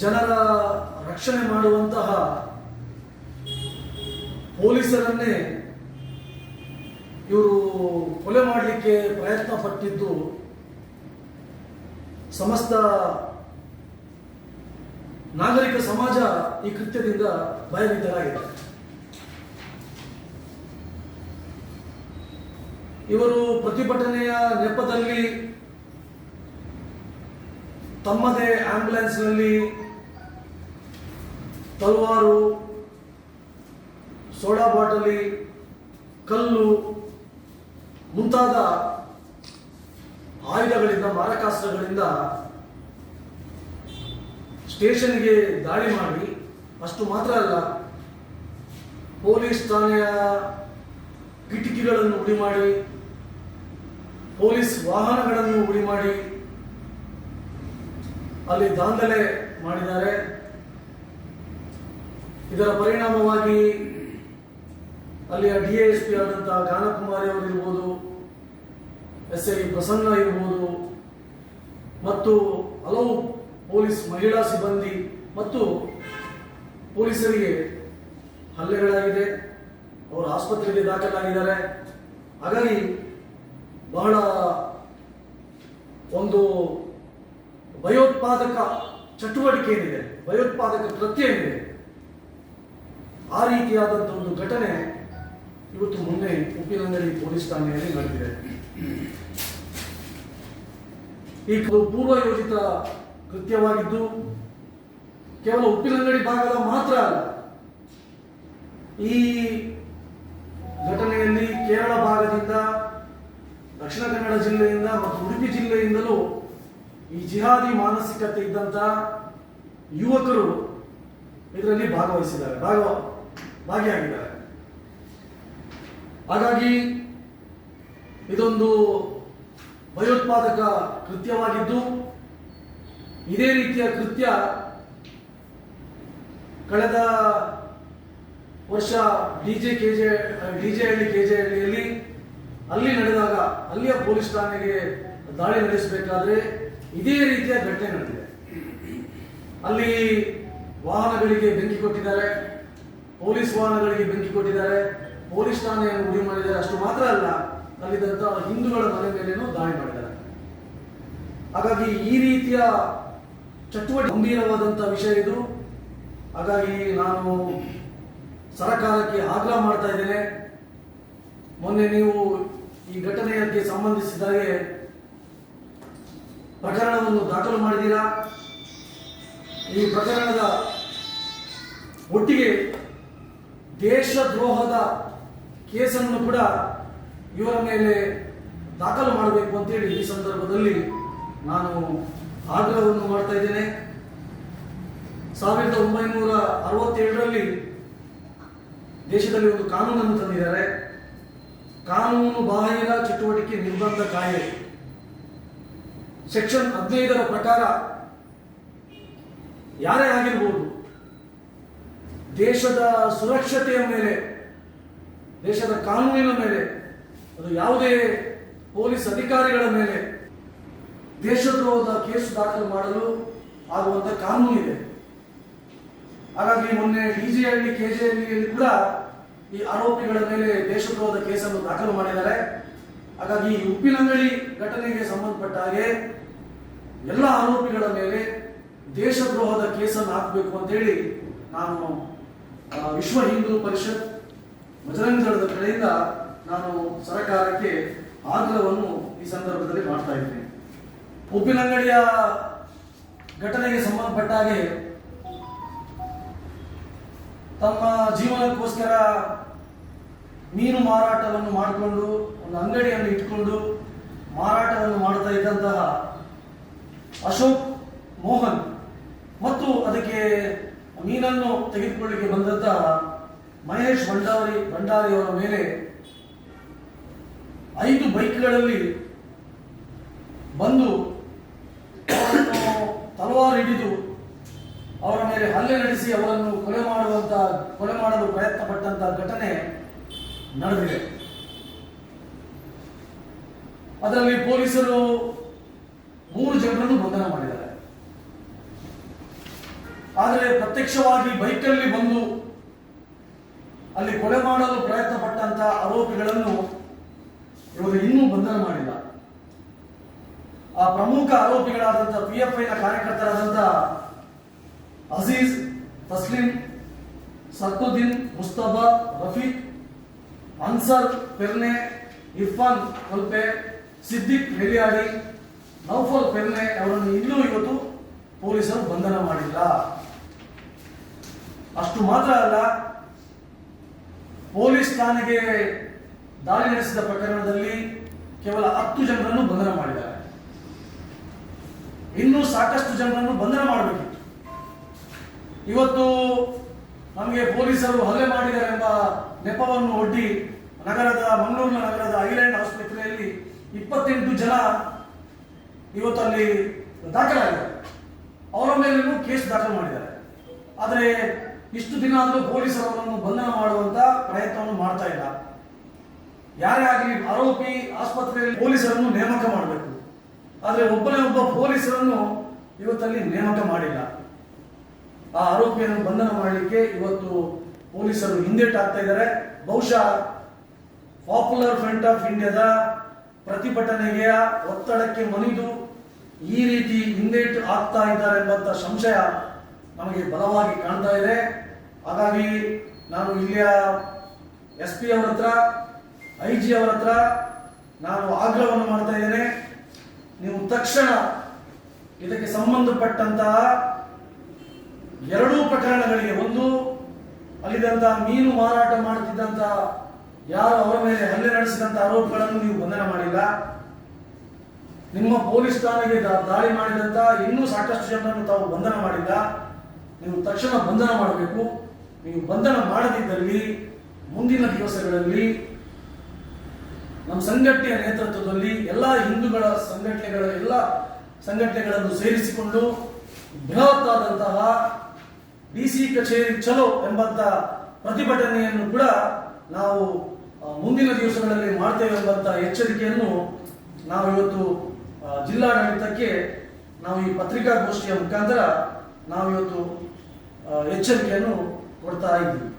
ಜನರ ರಕ್ಷಣೆ ಮಾಡುವಂತಹ ಪೊಲೀಸರನ್ನೇ ಇವರು ಕೊಲೆ ಮಾಡಲಿಕ್ಕೆ ಪ್ರಯತ್ನ ಪಟ್ಟಿದ್ದು ಸಮಸ್ತ ನಾಗರಿಕ ಸಮಾಜ ಈ ಕೃತ್ಯದಿಂದ ಭಯಭೀತರಾಗಿದೆ. ಇವರು ಪ್ರತಿಭಟನೆಯ ನೆಪದಲ್ಲಿ ತಮ್ಮದೇ ಆಂಬ್ಯುಲೆನ್ಸ್ನಲ್ಲಿ ತಲವಾರು, ಸೋಡಾ ಬಾಟಲಿ, ಕಲ್ಲು ಮುಂತಾದ ಆಯುಧಗಳಿಂದ, ಮಾರಕಾಸ್ತ್ರಗಳಿಂದ ಸ್ಟೇಷನ್ಗೆ ದಾಳಿ ಮಾಡಿ, ಅಷ್ಟು ಮಾತ್ರ ಅಲ್ಲ, ಪೊಲೀಸ್ ಠಾಣೆಯ ಕಿಟಕಿಗಳನ್ನು ಉಡಿ ಮಾಡಿ, ಪೊಲೀಸ್ ವಾಹನಗಳನ್ನು ಉಡಿ ಮಾಡಿ ಅಲ್ಲಿ ದಾಂಧಲೆ ಮಾಡಿದ್ದಾರೆ. ಇದರ ಪರಿಣಾಮವಾಗಿ ಅಲ್ಲಿಯ DSP ಆದಂತಹ ಗಾನಕುಮಾರಿ ಅವರು ಇರ್ಬೋದು, SI ಪ್ರಸನ್ನ ಇರ್ಬೋದು ಮತ್ತು ಹಲವು ಪೊಲೀಸ್ ಮಹಿಳಾ ಸಿಬ್ಬಂದಿ ಮತ್ತು ಪೊಲೀಸರಿಗೆ ಹಲ್ಲೆಗಳಾಗಿದೆ. ಅವರು ಆಸ್ಪತ್ರೆಗೆ ದಾಖಲಾಗಿದ್ದಾರೆ. ಹಾಗಾಗಿ ಬಹಳ ಒಂದು ಭಯೋತ್ಪಾದಕ ಚಟುವಟಿಕೆ ಏನಿದೆ, ಭಯೋತ್ಪಾದಕ ಕೃತ್ಯ ಏನಿದೆ, ಆ ರೀತಿಯಾದಂಥ ಒಂದು ಘಟನೆ ಇವತ್ತು ಮೊನ್ನೆ ಉಪ್ಪಿನಂಗಡಿ ಪೊಲೀಸ್ ಠಾಣೆಯಲ್ಲಿ ನಡೆದಿದೆ. ಈ ಪೂರ್ವಯೋಜಿತ ಕೃತ್ಯವಾಗಿದ್ದು ಕೇವಲ ಉಪ್ಪಿನಂಗಡಿ ಭಾಗದ ಮಾತ್ರ ಅಲ್ಲ, ಈ ಘಟನೆಯಲ್ಲಿ ಕೇರಳ ಭಾಗದಿಂದ, ದಕ್ಷಿಣ ಕನ್ನಡ ಜಿಲ್ಲೆಯಿಂದ ಮತ್ತು ಉಡುಪಿ ಜಿಲ್ಲೆಯಿಂದಲೂ ಈ ಜಿಹಾದಿ ಮಾನಸಿಕತೆ ಇದ್ದಂಥ ಯುವಕರು ಇದರಲ್ಲಿ ಭಾಗಿಯಾಗಿದ್ದಾರೆ. ಹಾಗಾಗಿ ಇದೊಂದು ಭಯೋತ್ಪಾದಕ ಕೃತ್ಯವಾಗಿದ್ದು, ಇದೇ ರೀತಿಯ ಕೃತ್ಯ ಕಳೆದ ವರ್ಷ ಡಿಜೆಹಳ್ಳಿ ಕೆಜೆಹಳ್ಳಿಯಲ್ಲಿ ಅಲ್ಲಿ ನಡೆದಾಗ ಅಲ್ಲಿಯ ಪೊಲೀಸ್ ಠಾಣೆಗೆ ದಾಳಿ ನಡೆಸಬೇಕಾದ್ರೆ ಇದೇ ರೀತಿಯ ಘಟನೆ ನಡೆದಿದೆ. ಅಲ್ಲಿ ವಾಹನಗಳಿಗೆ ಬೆಂಕಿ ಕೊಟ್ಟಿದ್ದಾರೆ, ಪೊಲೀಸ್ ವಾಹನಗಳಿಗೆ ಬೆಂಕಿ ಕೊಟ್ಟಿದ್ದಾರೆ, ಪೊಲೀಸ್ ಠಾಣೆಯನ್ನು ಉಡಿ ಮಾಡಿದ್ದಾರೆ. ಅಷ್ಟು ಮಾತ್ರ ಅಲ್ಲ, ಅಲ್ಲಿದ್ದಂಥ ಹಿಂದೂಗಳ ಮನೆ ಮೇಲೇನೂ ದಾಳಿ ಮಾಡಿದ್ದಾರೆ. ಹಾಗಾಗಿ ಈ ರೀತಿಯ ಚಟುವಟಿಕೆ ಗಂಭೀರವಾದಂಥ ವಿಷಯ ಇದು. ಹಾಗಾಗಿ ನಾನು ಸರಕಾರಕ್ಕೆ ಆಗ್ರಹ ಮಾಡ್ತಾ ಇದ್ದೇನೆ. ಮೊನ್ನೆ ನೀವು ಈ ಘಟನೆಗೆ ಸಂಬಂಧಿಸಿದಾಗೆ ಪ್ರಕರಣವನ್ನು ದಾಖಲು ಮಾಡಿದ್ದೀರಾ. ಈ ಪ್ರಕರಣದ ಒಟ್ಟಿಗೆ ದೇಶದ್ರೋಹದ ಕೇಸನ್ನು ಕೂಡ ಇವರ ಮೇಲೆ ದಾಖಲು ಮಾಡಬೇಕು ಅಂತೇಳಿ ಈ ಸಂದರ್ಭದಲ್ಲಿ ನಾನು ಆಗ್ರಹವನ್ನು ಮಾಡ್ತಾ ಇದ್ದೇನೆ. 1967ರಲ್ಲಿ ದೇಶದಲ್ಲಿ ಒಂದು ಕಾನೂನನ್ನು ತಂದಿದ್ದಾರೆ, ಕಾನೂನು ಬಾಹಿರ ಚಟುವಟಿಕೆ ನಿರ್ಬಂಧ ಕಾಯ್ದೆ. ಸೆಕ್ಷನ್ 15ರ ಪ್ರಕಾರ ಯಾರೇ ಆಗಿರ್ಬೋದು, ದೇಶದ ಸುರಕ್ಷತೆಯ ಮೇಲೆ, ದೇಶದ ಕಾನೂನಿನ ಮೇಲೆ, ಅದು ಯಾವುದೇ ಪೊಲೀಸ್ ಅಧಿಕಾರಿಗಳ ಮೇಲೆ ದೇಶದ್ರೋಹದ ಕೇಸು ದಾಖಲು ಮಾಡಲು ಆಗುವಂಥ ಕಾನೂನಿದೆ. ಹಾಗಾಗಿ ಮೊನ್ನೆ ಡಿಜೆಹಳ್ಳಿ ಕೆಜೆಹಳ್ಳಿಯಲ್ಲಿ ಕೂಡ ಈ ಆರೋಪಿಗಳ ಮೇಲೆ ದೇಶದ್ರೋಹದ ಕೇಸನ್ನು ದಾಖಲು ಮಾಡಿದ್ದಾರೆ. ಹಾಗಾಗಿ ಉಪ್ಪಿನಂಗಡಿ ಘಟನೆಗೆ ಸಂಬಂಧಪಟ್ಟ ಹಾಗೆ ಎಲ್ಲ ಆರೋಪಿಗಳ ಮೇಲೆ ದೇಶದ್ರೋಹದ ಕೇಸನ್ನು ಹಾಕಬೇಕು ಅಂತೇಳಿ ನಾನು ವಿಶ್ವ ಹಿಂದೂ ಪರಿಷತ್ ಬಜರಂಗ ದಳದ ಕಡೆಯಿಂದ ನಾನು ಸರ್ಕಾರಕ್ಕೆ ಆಗ್ರಹವನ್ನು ಈ ಸಂದರ್ಭದಲ್ಲಿ ಮಾಡ್ತಾ ಇದ್ದೀನಿ. ಉಪ್ಪಿನಂಗಡಿಯ ಘಟನೆಗೆ ಸಂಬಂಧಪಟ್ಟ ಹಾಗೆ ತಮ್ಮ ಜೀವನಕ್ಕೋಸ್ಕರ ಮೀನು ಮಾರಾಟವನ್ನು ಮಾಡಿಕೊಂಡು ಒಂದು ಅಂಗಡಿಯನ್ನು ಇಟ್ಕೊಂಡು ಮಾರಾಟವನ್ನು ಮಾಡ್ತಾ ಇದ್ದಂತಹ ಅಶೋಕ್ ಮೋಹನ್ ಮತ್ತು ಅದಕ್ಕೆ ಮೀನನ್ನು ತೆಗೆದುಕೊಳ್ಳಿಕ್ಕೆ ಬಂದಂತಹ ಮಹೇಶ್ ಭಂಡಾರಿಯವರ ಮೇಲೆ 5 ಬೈಕ್ಗಳಲ್ಲಿ ಬಂದು ಅವರನ್ನು ತಲವಾರು ಹಿಡಿದು ಅವರ ಮೇಲೆ ಹಲ್ಲೆ ನಡೆಸಿ ಅವರನ್ನು ಕೊಲೆ ಮಾಡಲು ಪ್ರಯತ್ನ ಪಟ್ಟಂತಹ ಘಟನೆ ನಡೆದಿದೆ. ಅದರಲ್ಲಿ ಪೊಲೀಸರು 3 ಜನರನ್ನು ಬಂಧನ ಮಾಡಿದ್ದಾರೆ. ಆದರೆ ಪ್ರತ್ಯಕ್ಷವಾಗಿ ಬೈಕಲ್ಲಿ ಬಂದು ಅಲ್ಲಿ ಕೊಲೆ ಮಾಡಲು ಪ್ರಯತ್ನ ಪಟ್ಟಂತ ಆರೋಪಿಗಳನ್ನು ಇವರು ಇನ್ನೂ ಬಂಧನ ಮಾಡಿಲ್ಲ. ಆ ಪ್ರಮುಖ ಆರೋಪಿಗಳಾದಂಥ PFI ನ ಕಾರ್ಯಕರ್ತರಾದಂಥ ಅಜೀಜ್, ತಸ್ಲಿಂ, ಸರ್ಕುದ್ದೀನ್, ಮುಸ್ತಫಾ, ರಫೀಕ್, ಅನ್ಸರ್ ಪೆರ್ನೆ, ಇರ್ಫಾನ್ ಕೊಲ್ಪೆ, ಸಿದ್ದಿಕ್ ಹೆಲಿಯಾಡಿ, ನೌಫಲ್ ಪೆರ್ನೆ ಅವರನ್ನು ಇನ್ನೂ ಇವತ್ತು ಪೊಲೀಸರು ಬಂಧನ ಮಾಡಿಲ್ಲ. ಅಷ್ಟು ಮಾತ್ರ ಅಲ್ಲ, ಪೊಲೀಸ್ ಠಾಣೆಗೆ ದಾಳಿ ನಡೆಸಿದ ಪ್ರಕರಣದಲ್ಲಿ ಕೇವಲ 10 ಜನರನ್ನು ಬಂಧನ ಮಾಡಿದ್ದಾರೆ. ಇನ್ನೂ ಸಾಕಷ್ಟು ಜನರನ್ನು ಬಂಧನ ಮಾಡಬೇಕಿತ್ತು. ಇವತ್ತು ನಮಗೆ ಪೊಲೀಸರು ಹಲ್ಲೆ ಮಾಡಿದ್ದಾರೆ ಎಂಬ ನೆಪವನ್ನು ಒಡ್ಡಿ ಮಂಗಳೂರಿನ ನಗರದ ಐಲ್ಯಾಂಡ್ ಆಸ್ಪತ್ರೆಯಲ್ಲಿ 28 ಜನ ಇವತ್ತು ಅಲ್ಲಿ ದಾಖಲಾಗಿದ್ದಾರೆ. ಅವರ ಮೇಲೂ ಕೇಸ್ ದಾಖಲು ಮಾಡಿದ್ದಾರೆ. ಆದರೆ ಇಷ್ಟು ದಿನ ಆದರೂ ಪೊಲೀಸರು ಅವರನ್ನು ಬಂಧನ ಮಾಡುವಂತ ಪ್ರಯತ್ನವನ್ನು ಮಾಡ್ತಾ ಇಲ್ಲ. ಯಾರೇ ಆಗಲಿ ಆರೋಪಿ ಆಸ್ಪತ್ರೆಯಲ್ಲಿ ಪೊಲೀಸರನ್ನು ನೇಮಕ ಮಾಡಬೇಕು. ಆದರೆ ಒಬ್ಬನೇ ಒಬ್ಬ ಪೊಲೀಸರನ್ನು ಇವತ್ತಲ್ಲಿ ನೇಮಕ ಮಾಡಿಲ್ಲ. ಆ ಆರೋಪಿಯನ್ನು ಬಂಧನ ಮಾಡಲಿಕ್ಕೆ ಇವತ್ತು ಪೊಲೀಸರು ಹಿಂದೇಟಾಗ್ತಾ ಇದ್ದಾರೆ. ಬಹುಶಃ ಪಾಪ್ಯುಲರ್ ಫ್ರಂಟ್ ಆಫ್ ಇಂಡಿಯಾದ ಪ್ರತಿಭಟನೆಗೆ ಒತ್ತಡಕ್ಕೆ ಮಣಿದು ಈ ರೀತಿ ಹಿಂದೇಟು ಆಗ್ತಾ ಇದ್ದಾರೆ ಎಂಬಂತ ಸಂಶಯ ನಮಗೆ ಬಲವಾಗಿ ಕಾಣ್ತಾ ಇದೆ. ಹಾಗಾಗಿ ನಾನು ಇಲ್ಲಿಯ SP ಅವರ ಹತ್ರ, IG ಅವರ ಹತ್ರ ನಾನು ಆಗ್ರಹವನ್ನು ಮಾಡ್ತಾ ಇದ್ದೇನೆ. ನೀವು ತಕ್ಷಣ ಇದಕ್ಕೆ ಸಂಬಂಧಪಟ್ಟಂತಹ 2 ಪ್ರಕರಣಗಳಿಗೆ, ಒಂದು ಅಲ್ಲಿದ್ದಂತಹ ಮೀನು ಮಾರಾಟ ಮಾಡುತ್ತಿದ್ದಂತ ಯಾರು ಅವರ ಮೇಲೆ ಹಲ್ಲೆ ನಡೆಸಿದಂತ ಆರೋಪಿಗಳನ್ನು ನೀವು ಬಂಧನ ಮಾಡಿಲ್ಲ. ನಿಮ್ಮ ಪೊಲೀಸ್ ಠಾಣೆಗೆ ದಾಳಿ ಮಾಡಿದಂತ ಇನ್ನೂ ಸಾಕಷ್ಟು ಜನರನ್ನು ತಾವು ಬಂಧನ ಮಾಡಿಲ್ಲ. ನೀವು ತಕ್ಷಣ ಬಂಧನ ಮಾಡಬೇಕು. ನೀವು ಬಂಧನ ಮಾಡದಿದ್ದಲ್ಲಿ ಮುಂದಿನ ದಿವಸಗಳಲ್ಲಿ ನಮ್ಮ ಸಂಘಟನೆಯ ನೇತೃತ್ವದಲ್ಲಿ ಎಲ್ಲ ಹಿಂದೂಗಳ ಸಂಘಟನೆಗಳನ್ನು ಸೇರಿಸಿಕೊಂಡು ಬೃಹತ್ ಆದಂತಹ DC ಕಚೇರಿ ಚಲೋ ಎಂಬಂತ ಪ್ರತಿಭಟನೆಯನ್ನು ಕೂಡ ನಾವು ಮುಂದಿನ ದಿವಸಗಳಲ್ಲಿ ಮಾಡ್ತೇವೆ ಎಂಬಂತ ಎಚ್ಚರಿಕೆಯನ್ನು ನಾವು ಇವತ್ತು ಜಿಲ್ಲಾಡಳಿತಕ್ಕೆ ನಾವು ಈ ಪತ್ರಿಕಾಗೋಷ್ಠಿಯ ಮುಖಾಂತರ ನಾವು ಇವತ್ತು ಎಚ್ಚರಿಕೆಯನ್ನು ಕೊಡ್ತಾ ಇದ್ದೀವಿ.